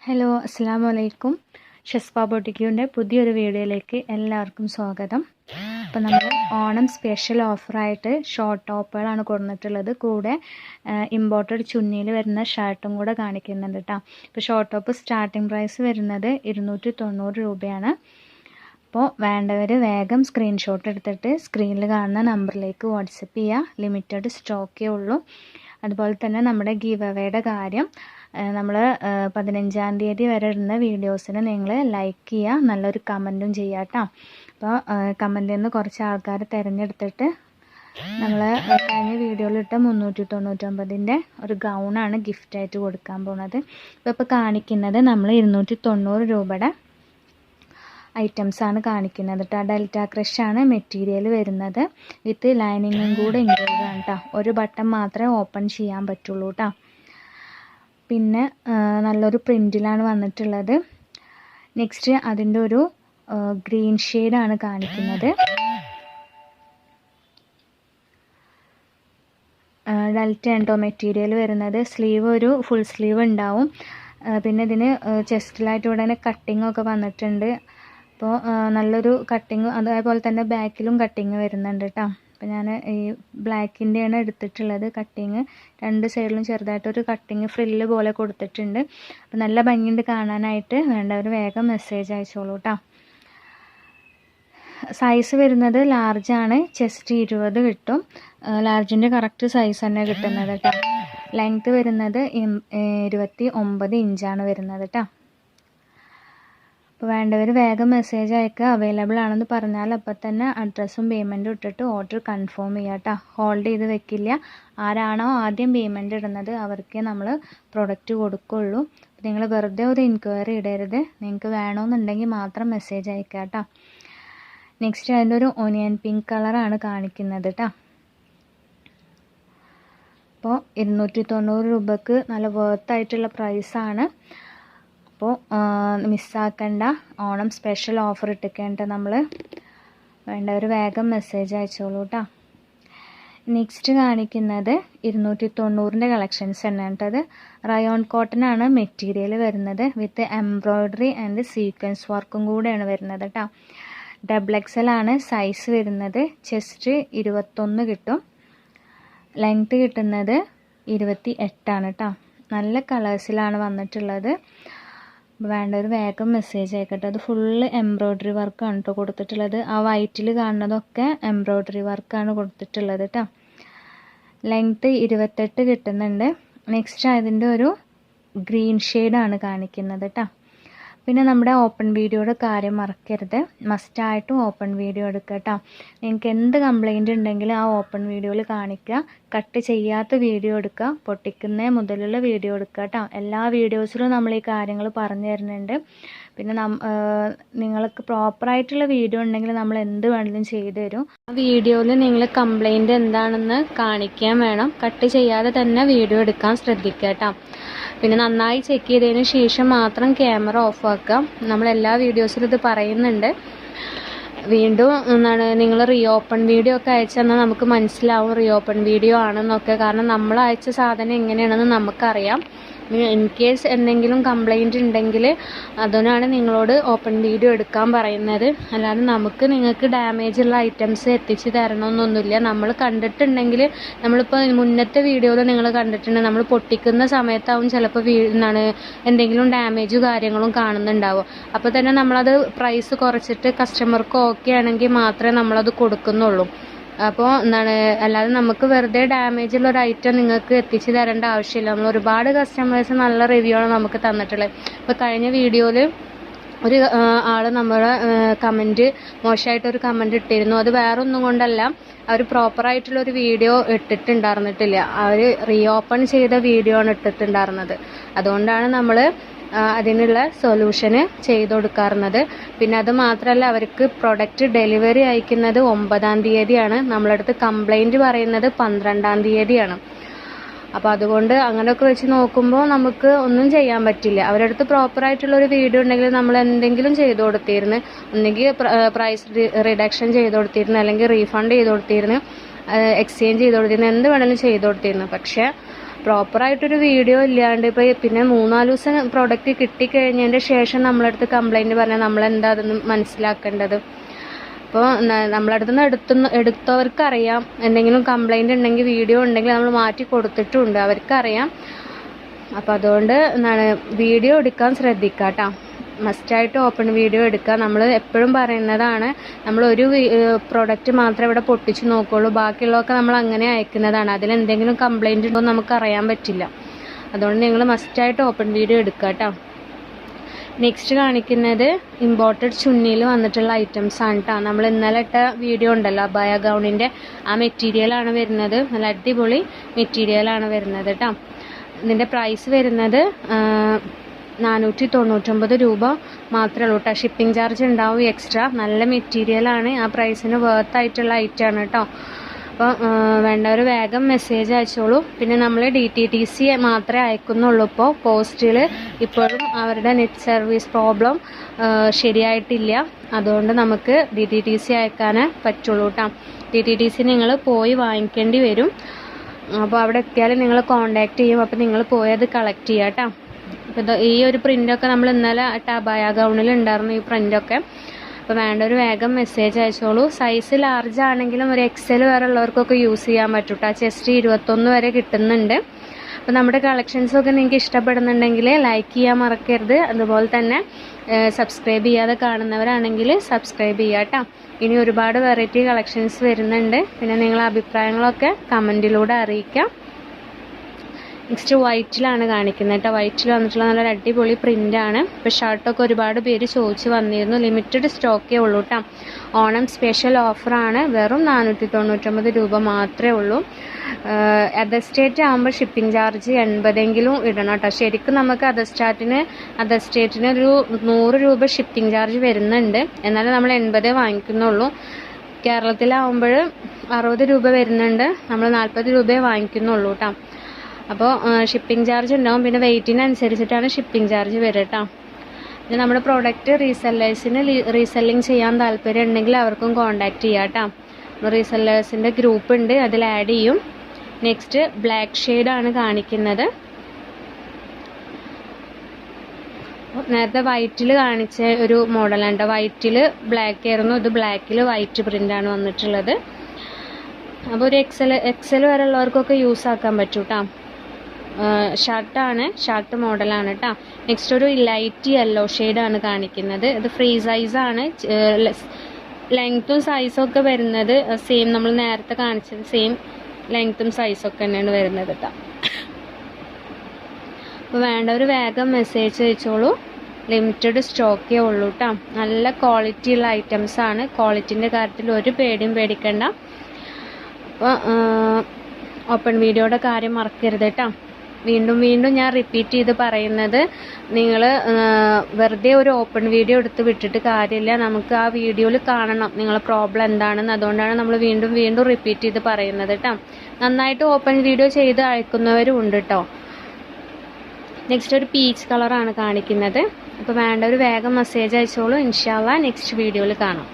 Hello അസ്സാം വലൈക്കും. ഷെസ്ഫ ബൊട്ടിക്കിൻ്റെ പുതിയൊരു വീഡിയോയിലേക്ക് എല്ലാവർക്കും സ്വാഗതം. അപ്പോൾ നമ്മൾ ഓണം സ്പെഷ്യൽ ഓഫറായിട്ട് ഷോർട്ട് ടോപ്പുകളാണ് കൊടുത്തിട്ടുള്ളത്. കൂടെ ഇമ്പോർട്ടഡ് ചുന്നിയിൽ വരുന്ന ഷർട്ടും കൂടെ കാണിക്കുന്നുണ്ട് കേട്ടോ. ഇപ്പോൾ ഷോർട്ട് ടോപ്പ് സ്റ്റാർട്ടിംഗ് പ്രൈസ് വരുന്നത് 290 രൂപയാണ്. അപ്പോൾ വേണ്ടവർ വേഗം സ്ക്രീൻഷോട്ട് എടുത്തിട്ട് സ്ക്രീനിൽ കാണുന്ന നമ്പറിലേക്ക് വാട്സപ്പ് ചെയ്യുക. ലിമിറ്റഡ് സ്റ്റോക്കേ ഉള്ളൂ. അതുപോലെ തന്നെ നമ്മുടെ ഗീവ് അവേയുടെ കാര്യം, നമ്മൾ 15-ാം തീയതി വരെ ഇടുന്ന വീഡിയോസിന് നിങ്ങൾ ലൈക്ക് ചെയ്യുക, നല്ലൊരു കമൻറ്റും ചെയ്യുക കേട്ടോ. അപ്പോൾ കമൻറ്റിൽ നിന്ന് കുറച്ച് ആൾക്കാർ തിരഞ്ഞെടുത്തിട്ട് നമ്മൾ കഴിഞ്ഞ വീഡിയോയിലിട്ട 399ൻ്റെ ഒരു ഗൗണാണ് ഗിഫ്റ്റായിട്ട് കൊടുക്കാൻ പോകുന്നത്. ഇപ്പോൾ കാണിക്കുന്നത് നമ്മൾ 290 രൂപയുടെ ഐറ്റംസാണ് കാണിക്കുന്നത് കേട്ടോ. ഡെൽറ്റ ക്രഷാണ് മെറ്റീരിയൽ വരുന്നത്. വിത്ത് ലൈനിങ്ങും കൂടെ ഇൻക്ലൂഡ് ആണ് കേട്ടോ. ഒരു ബട്ടൺ മാത്രമേ ഓപ്പൺ ചെയ്യാൻ പറ്റുള്ളൂ കേട്ടോ. പിന്നെ നല്ലൊരു പ്രിൻറ്റിലാണ് വന്നിട്ടുള്ളത്. നെക്സ്റ്റ് അതിൻ്റെ ഒരു ഗ്രീൻ ഷെയ്ഡാണ് കാണിക്കുന്നത്. ഡെൽറ്റ ഉണ്ടോ മെറ്റീരിയൽ വരുന്നത്. സ്ലീവ് ഒരു ഫുൾ സ്ലീവ് ഉണ്ടാവും. പിന്നെ ഇതിന് ചെസ്റ്റിലായിട്ട് ഉടനെ കട്ടിങ് ഒക്കെ വന്നിട്ടുണ്ട്. അപ്പോൾ നല്ലൊരു കട്ടിങ്, അതേപോലെ തന്നെ ബാക്കിലും കട്ടിങ് വരുന്നുണ്ട് കേട്ടോ. അപ്പോൾ ഞാൻ ഈ ബ്ലാക്കിൻ്റെയാണ് എടുത്തിട്ടുള്ളത്. കട്ടിങ് രണ്ട് സൈഡിലും ചെറുതായിട്ടൊരു കട്ടിങ് ഫ്രില്ല് പോലെ കൊടുത്തിട്ടുണ്ട്. അപ്പോൾ നല്ല ഭംഗിയുണ്ട് കാണാനായിട്ട്. വേണ്ടവർ വേഗം മെസ്സേജ് അയച്ചോളൂ കേട്ടോ. സൈസ് വരുന്നത് ലാർജാണ്. ചെസ്റ്റ് 20 കിട്ടും. ലാർജിൻ്റെ കറക്റ്റ് സൈസ് തന്നെ കിട്ടുന്നത് കേട്ടോ. ലെങ്ത്ത് വരുന്നത് 29 ഇഞ്ചാണ് വരുന്നത് കേട്ടോ. അപ്പോൾ വേണ്ടവർ വേഗം മെസ്സേജ് അയക്കുക. അവൈലബിൾ ആണെന്ന് പറഞ്ഞാൽ അപ്പോൾ തന്നെ അഡ്രസ്സും പേയ്മെൻറ്റും ഇട്ടിട്ട് ഓർഡർ കൺഫേം ചെയ്യുക കേട്ടോ. ഹോൾഡ് ചെയ്ത് വെക്കില്ല. ആരാണോ ആദ്യം പേയ്മെൻറ്റ് ഇടുന്നത് അവർക്കേ നമ്മൾ പ്രൊഡക്റ്റ് കൊടുക്കുകയുള്ളൂ. നിങ്ങൾ വെറുതെ ഒരു എൻക്വയറി ഇടരുത്. നിങ്ങൾക്ക് വേണമെന്നുണ്ടെങ്കിൽ മാത്രം മെസ്സേജ് അയക്കുക കേട്ടോ. നെക്സ്റ്റ് അതിൻ്റെ ഒരു ഒനിയൻ പിങ്ക് കളറാണ് കാണിക്കുന്നത് കേട്ടോ. അപ്പോൾ 290 രൂപക്ക് നല്ല വേർത്തായിട്ടുള്ള പ്രൈസാണ്. അപ്പോൾ മിസ്സാക്കണ്ട. ഓണം സ്പെഷ്യൽ ഓഫർ ഇട്ടിക്കേണ്ട നമ്മൾ. വേണ്ടവർ വേഗം മെസ്സേജ് അയച്ചോളൂ കേട്ടോ. നെക്സ്റ്റ് കാണിക്കുന്നത് 290ൻ്റെ കളക്ഷൻസ് തന്നെ കേട്ടത്. റയോൺ കോട്ടൺ ആണ് മെറ്റീരിയൽ വരുന്നത്. വിത്ത് എംബ്രോയ്ഡറി ആൻഡ് സീക്വൻസ് വർക്കും കൂടെയാണ് വരുന്നത് കേട്ടോ. XXL ആണ് സൈസ് വരുന്നത്. ചെസ്റ്റ് 21 കിട്ടും. ലെങ്ത്ത് കിട്ടുന്നത് 28 ആണ് കേട്ടോ. നല്ല കളേഴ്സിലാണ് വന്നിട്ടുള്ളത്. വേണ്ടവർ വേഗം മെസ്സേജ് അയക്കട്ടെ. അത് ഫുള്ള് എംബ്രോയ്ഡറി വർക്കാണ് കേട്ടോ കൊടുത്തിട്ടുള്ളത്. ആ വൈറ്റിൽ കാണുന്നതൊക്കെ എംബ്രോയ്ഡറി വർക്കാണ് കൊടുത്തിട്ടുള്ളത് കേട്ടോ. ലെങ്ത്ത് 28 കിട്ടുന്നുണ്ട്. നെക്സ്റ്റ് അതിൻ്റെ ഒരു ഗ്രീൻ ഷെയ്ഡാണ് കാണിക്കുന്നത് കേട്ടോ. പിന്നെ നമ്മുടെ ഓപ്പൺ വീഡിയോയുടെ കാര്യം മറക്കരുത്. മസ്റ്റായിട്ടും ഓപ്പൺ വീഡിയോ എടുക്കുക കേട്ടോ. നിങ്ങൾക്ക് എന്ത് കംപ്ലൈൻറ്റ് ഉണ്ടെങ്കിലും ആ ഓപ്പൺ വീഡിയോയിൽ കാണിക്കുക. കട്ട് ചെയ്യാത്ത വീഡിയോ എടുക്കുക. പൊട്ടിക്കുന്ന മുതലുള്ള വീഡിയോ എടുക്കുക കേട്ടോ. എല്ലാ വീഡിയോസിലും നമ്മൾ ഈ കാര്യങ്ങൾ പറഞ്ഞു തരുന്നുണ്ട്. പിന്നെ നിങ്ങൾക്ക് പ്രോപ്പറായിട്ടുള്ള വീഡിയോ ഉണ്ടെങ്കിൽ നമ്മൾ എന്ത് വേണമെങ്കിലും ചെയ്തു തരും. ആ വീഡിയോയിൽ നിങ്ങൾ കംപ്ലൈൻറ്റ് എന്താണെന്ന് കാണിക്കാൻ വേണം. കട്ട് ചെയ്യാതെ തന്നെ വീഡിയോ എടുക്കാൻ ശ്രദ്ധിക്കുക കേട്ടോ. പിന്നെ നന്നായി ചെക്ക് ചെയ്തതിന് ശേഷം മാത്രം ക്യാമറ ഓഫ് ആക്കുക. നമ്മളെല്ലാ വീഡിയോസിലും ഇത് പറയുന്നുണ്ട്. വീണ്ടും നിങ്ങൾ റീഓപ്പൺ വീഡിയോ ഒക്കെ അയച്ചു തന്നാൽ നമുക്ക് മനസ്സിലാവും റീഓപ്പൺ വീഡിയോ ആണെന്നൊക്കെ. കാരണം നമ്മൾ അയച്ച സാധനം എങ്ങനെയാണെന്ന് നമുക്കറിയാം. ഇൻ കേസ് എന്തെങ്കിലും കംപ്ലൈൻറ്റ് ഉണ്ടെങ്കിൽ അതിനാണ് നിങ്ങളോട് ഓപ്പൺ വീഡിയോ എടുക്കാൻ പറയുന്നത്. അല്ലാതെ നിങ്ങൾക്ക് ഡാമേജ് ഉള്ള ഐറ്റംസ് എത്തിച്ച് തരണമെന്നൊന്നുമില്ല. നമ്മൾ കണ്ടിട്ടുണ്ടെങ്കിൽ, നമ്മളിപ്പോൾ മുന്നത്തെ വീഡിയോയിൽ നിങ്ങൾ കണ്ടിട്ടുണ്ടെങ്കിൽ നമ്മൾ പൊട്ടിക്കുന്ന സമയത്താവും ചിലപ്പോൾ എന്തെങ്കിലും ഡാമേജ് കാര്യങ്ങളും കാണുന്നുണ്ടാവും. അപ്പോൾ തന്നെ നമ്മളത് പ്രൈസ് കുറച്ചിട്ട് കസ്റ്റമർക്ക് ഓക്കെ ആണെങ്കിൽ മാത്രമേ നമ്മളത് കൊടുക്കുന്നുള്ളൂ. അപ്പോൾ അല്ലാതെ നമുക്ക് വെറുതെ ഡാമേജ് ഉള്ള ഒരു ഐറ്റം നിങ്ങൾക്ക് എത്തിച്ച് തരേണ്ട ആവശ്യമില്ല. നമ്മൾ ഒരുപാട് കസ്റ്റമേഴ്സ് നല്ല റിവ്യൂ ആണ് നമുക്ക് തന്നിട്ടുള്ളത്. ഇപ്പോൾ കഴിഞ്ഞ വീഡിയോയിൽ ഒരു ആൾ നമ്മുടെ കമൻറ്റ്, മോശമായിട്ടൊരു കമൻറ്റ് ഇട്ടിരുന്നു. അത് വേറെ ഒന്നും കൊണ്ടല്ല, അവർ പ്രോപ്പറായിട്ടുള്ളൊരു വീഡിയോ ഇട്ടിട്ടുണ്ടായിരുന്നിട്ടില്ല. അവർ റീഓപ്പൺ ചെയ്ത വീഡിയോ ആണ് ഇട്ടിട്ടുണ്ടായിരുന്നത്. അതുകൊണ്ടാണ് നമ്മൾ അതിനുള്ള സൊല്യൂഷന് ചെയ്ത് കൊടുക്കാറുള്ളത്. പിന്നെ അത് മാത്രമല്ല, അവർക്ക് പ്രൊഡക്റ്റ് ഡെലിവറി അയക്കുന്നത് 9-ാം തീയതിയാണ്. നമ്മളടുത്ത് കംപ്ലൈൻറ്റ് പറയുന്നത് 12-ാം തീയതിയാണ്. അപ്പോൾ അതുകൊണ്ട് അങ്ങനെയൊക്കെ വെച്ച് നോക്കുമ്പോൾ നമുക്ക് ഒന്നും ചെയ്യാൻ പറ്റില്ല. അവരുടെ അടുത്ത് പ്രോപ്പറായിട്ടുള്ളൊരു വീഡിയോ ഉണ്ടെങ്കിൽ നമ്മൾ എന്തെങ്കിലും ചെയ്ത് കൊടുത്തിരുന്നു. ഒന്നുകിൽ പ്രൈസ് റിഡക്ഷൻ ചെയ്ത് കൊടുത്തിരുന്നു, അല്ലെങ്കിൽ റീഫണ്ട് ചെയ്ത് കൊടുത്തിരുന്നു, എക്സ്ചേഞ്ച് ചെയ്ത് കൊടുത്തിരുന്നു, എന്ത് വേണമെങ്കിലും ചെയ്ത് കൊടുത്തിരുന്നു. പക്ഷേ പ്രോപ്പറായിട്ടൊരു വീഡിയോ ഇല്ലാണ്ട് ഇപ്പോൾ പിന്നെ 3-4 ദിവസം പ്രോഡക്റ്റ് കിട്ടിക്കഴിഞ്ഞതിൻ്റെ ശേഷം നമ്മളടുത്ത് കംപ്ലൈൻറ്റ് പറഞ്ഞാൽ നമ്മളെന്താ അതൊന്ന് മനസ്സിലാക്കേണ്ടത്. അപ്പോൾ നമ്മളടുത്ത് നിന്ന് എടുത്തവർക്കറിയാം എന്തെങ്കിലും കംപ്ലൈൻറ്റ് ഉണ്ടെങ്കിൽ വീഡിയോ ഉണ്ടെങ്കിൽ നമ്മൾ മാറ്റി കൊടുത്തിട്ടുണ്ട്, അവർക്കറിയാം. അപ്പോൾ അതുകൊണ്ട് വീഡിയോ എടുക്കാൻ ശ്രദ്ധിക്കുക കേട്ടോ. മസ്റ്റായിട്ട് ഓപ്പൺ വീഡിയോ എടുക്കുക. നമ്മൾ എപ്പോഴും പറയുന്നതാണ്, നമ്മൾ ഒരു പ്രോഡക്റ്റ് മാത്രമേ ഇവിടെ പൊട്ടിച്ച് നോക്കുകയുള്ളൂ, ബാക്കിയുള്ളതൊക്കെ നമ്മൾ അങ്ങനെ അയക്കുന്നതാണ്. അതിലെന്തെങ്കിലും കംപ്ലൈൻറ്റ് ഉണ്ടോ നമുക്ക് അറിയാൻ പറ്റില്ല. അതുകൊണ്ട് നിങ്ങൾ മസ്റ്റായിട്ട് ഓപ്പൺ വീഡിയോ എടുക്കുക കേട്ടോ. നെക്സ്റ്റ് കാണിക്കുന്നത് ഇമ്പോർട്ടഡ് ചുന്നിയിൽ വന്നിട്ടുള്ള ഐറ്റംസ് ആണ് കേട്ടോ. നമ്മൾ ഇന്നലെ ഇട്ട വീഡിയോ ഉണ്ടല്ലോ അബായ ഗൗണിൻ്റെ, ആ മെറ്റീരിയലാണ് വരുന്നത്. നല്ല അടിപൊളി മെറ്റീരിയലാണ് വരുന്നത് കേട്ടോ. ഇതിൻ്റെ പ്രൈസ് വരുന്നത് 499 രൂപ മാത്രമേ ഉള്ളൂ കേട്ടോ. ഷിപ്പിംഗ് ചാർജ് ഉണ്ടാവും എക്സ്ട്രാ. നല്ല മെറ്റീരിയലാണ്, ആ പ്രൈസിന് വേർത്തായിട്ടുള്ള ഐറ്റമാണ് കേട്ടോ. അപ്പോൾ വേണ്ടവർ വേഗം മെസ്സേജ് അയച്ചോളൂ. പിന്നെ നമ്മൾ DTDC മാത്രമേ അയക്കുന്നുള്ളൂ. ഇപ്പോൾ പോസ്റ്റിൽ ഇപ്പോഴും അവരുടെ നെറ്റ് സർവീസ് പ്രോബ്ലം ശരിയായിട്ടില്ല. അതുകൊണ്ട് നമുക്ക് DTDC അയക്കാനേ പറ്റുള്ളൂ കേട്ടോ. DTDC നിങ്ങൾ പോയി വാങ്ങിക്കേണ്ടി വരും. അപ്പോൾ അവിടെ എത്തിയാൽ നിങ്ങൾ കോൺടാക്റ്റ് ചെയ്യും. അപ്പോൾ നിങ്ങൾ പോയി അത് കളക്ട് ചെയ്യുക കേട്ടോ. അപ്പോൾ ഈ ഒരു പ്രിൻ്റൊക്കെ നമ്മൾ ഇന്നലെ അബായ ഗൗണിൽ ഉണ്ടായിരുന്നു, ഈ പ്രിൻ്റൊക്കെ. അപ്പോൾ വേണ്ടൊരു വേഗം മെസ്സേജ് അയച്ചോളൂ. സൈസ് ലാർജ് ആണെങ്കിലും ഒരു XL വരെ ഉള്ളവർക്കൊക്കെ യൂസ് ചെയ്യാൻ പറ്റും കേട്ടോ. ചെസ്റ്റ് 21 വരെ കിട്ടുന്നുണ്ട്. അപ്പോൾ നമ്മുടെ കളക്ഷൻസൊക്കെ നിങ്ങൾക്ക് ഇഷ്ടപ്പെടുന്നുണ്ടെങ്കിൽ ലൈക്ക് ചെയ്യാൻ മറക്കരുത്. അതുപോലെ തന്നെ സബ്സ്ക്രൈബ് ചെയ്യാതെ കാണുന്നവരാണെങ്കിൽ സബ്സ്ക്രൈബ് ചെയ്യുക കേട്ടോ. ഇനി ഒരുപാട് വെറൈറ്റി കളക്ഷൻസ് വരുന്നുണ്ട്. പിന്നെ നിങ്ങളുടെ അഭിപ്രായങ്ങളൊക്കെ കമൻറ്റിലൂടെ അറിയിക്കാം. നെക്സ്റ്റ് വൈറ്റിലാണ് കാണിക്കുന്നത് കേട്ടോ. വൈറ്റിൽ വന്നിട്ടുള്ള നല്ലൊരു അടിപൊളി പ്രിൻ്റാണ്. ഇപ്പോൾ ഷർട്ടൊക്കെ ഒരുപാട് പേര് ചോദിച്ച് വന്നിരുന്നു. ലിമിറ്റഡ് സ്റ്റോക്കേ ഉള്ളൂ കേട്ടോ. ഓണം സ്പെഷ്യൽ ഓഫറാണ്. വെറും 499 രൂപ മാത്രമേ ഉള്ളൂ. അതർ സ്റ്റേറ്റ് ആകുമ്പോൾ ഷിപ്പിംഗ് ചാർജ് 80 ഇടണം കേട്ടോ. ശരിക്കും നമുക്ക് അതർ സ്റ്റേറ്റിന് ഒരു 100 രൂപ ഷിപ്പിംഗ് ചാർജ് വരുന്നുണ്ട്. എന്നാലും നമ്മൾ 80 വാങ്ങിക്കുന്നുള്ളൂ. കേരളത്തിലാവുമ്പോൾ 60 രൂപ വരുന്നുണ്ട്. നമ്മൾ 40 രൂപയെ വാങ്ങിക്കുന്നുള്ളൂ കേട്ടോ. അപ്പോൾ ഷിപ്പിംഗ് ചാർജ് ഉണ്ടാവും. പിന്നെ വെയിറ്റിനനുസരിച്ചിട്ടാണ് ഷിപ്പിംഗ് ചാർജ് വരിക കേട്ടോ. പിന്നെ നമ്മുടെ പ്രോഡക്റ്റ് റീസെല്ലിങ് ചെയ്യാൻ താല്പര്യം ഉണ്ടെങ്കിൽ അവർക്കും കോൺടാക്റ്റ് ചെയ്യാം കേട്ടോ. റീസെല്ലേഴ്സിൻ്റെ ഗ്രൂപ്പ് ഉണ്ട്, അതിൽ ആഡ് ചെയ്യും. നെക്സ്റ്റ് ബ്ലാക്ക് ഷെയ്ഡാണ് കാണിക്കുന്നത്. നേരത്തെ വൈറ്റിൽ കാണിച്ച ഒരു മോഡലാണ്. വൈറ്റിൽ ബ്ലാക്ക് ആയിരുന്നു, ഇത് ബ്ലാക്കിൽ വൈറ്റ് പ്രിൻ്റാണ് വന്നിട്ടുള്ളത്. അപ്പോൾ ഒരു XL വരെ ഉള്ളവർക്കൊക്കെ യൂസ് ആക്കാൻ പറ്റും കേട്ടോ. ഷർട്ട് മോഡലാണ് കേട്ടോ. നെക്സ്റ്റ് ഒരു ലൈറ്റ് യെല്ലോ ഷെയ്ഡാണ് കാണിക്കുന്നത്. ഇത് ഫ്രീ സൈസാണ്. ലെങ്ത്തും സൈസും ഒക്കെ വരുന്നത് സെയിം, നമ്മൾ നേരത്തെ കാണിച്ചത് സെയിം ലെങ്ത്തും സൈസൊക്കെ തന്നെയാണ് വരുന്നത് കേട്ടോ. അപ്പോൾ വേണ്ടവർ വേഗം മെസ്സേജ് അയച്ചോളൂ. ലിമിറ്റഡ് സ്റ്റോക്കേ ഉള്ളൂ കേട്ടോ. നല്ല ക്വാളിറ്റി ഉള്ള ഐറ്റംസാണ്. ക്വാളിറ്റീൻ്റെ കാര്യത്തിൽ ഒരു പേടിയും പേടിക്കണ്ട. അപ്പോൾ ഓപ്പൺ വീഡിയോയുടെ കാര്യം മറക്കരുത് കേട്ടോ. വീണ്ടും ഞാൻ റിപ്പീറ്റ് ചെയ്ത് പറയുന്നത്, നിങ്ങൾ വെറുതെ ഒരു ഓപ്പൺ വീഡിയോ എടുത്ത് വിട്ടിട്ട് കാര്യമില്ല. നമുക്ക് ആ വീഡിയോയിൽ കാണണം നിങ്ങളെ പ്രോബ്ലം എന്താണെന്ന്. അതുകൊണ്ടാണ് നമ്മൾ വീണ്ടും റിപ്പീറ്റ് ചെയ്ത് പറയുന്നത് കേട്ടോ. നന്നായിട്ട് ഓപ്പൺ വീഡിയോ ചെയ്ത് അയക്കുന്നവരും ഉണ്ട് കേട്ടോ. നെക്സ്റ്റ് ഒരു പീച്ച് കളറാണ് കാണിക്കുന്നത്. അപ്പോൾ വേണ്ടവർ വേഗം മെസ്സേജ് അയച്ചോളൂ. ഇൻഷാ അല്ലാഹ് നെക്സ്റ്റ് വീഡിയോയിൽ കാണാം.